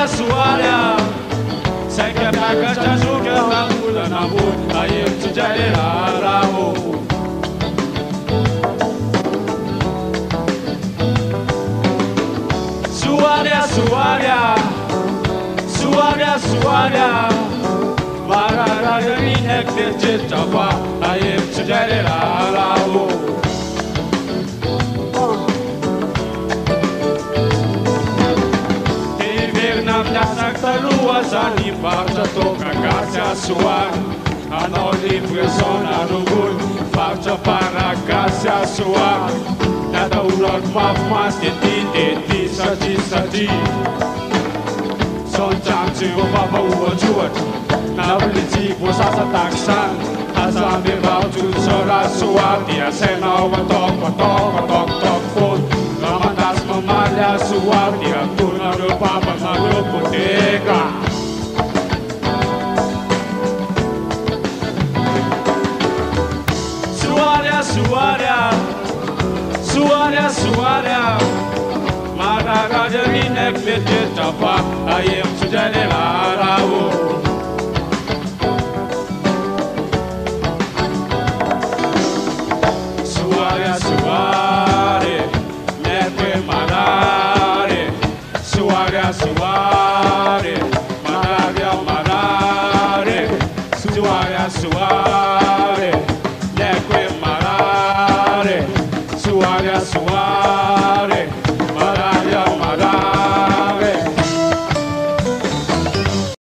Soary, sai che pagata giuga la mula na bu, ai tu jare la rao. Soary, varara ni nek de chapa, ai tu jare la rao. Lua zani farcia toca gracia Soary, anao livraison no gol, farcia para gracia Soary, nada urag mafmas de sati. Son chanci o papa uochuat, na uliti po sasa taksan, asa me vautu sora Soary, asena wa tok fon, lamandas mamalha Soary, tuna do papa malu potega. Soary, Madagascar ni nek de chapa, ai tu jare la rao.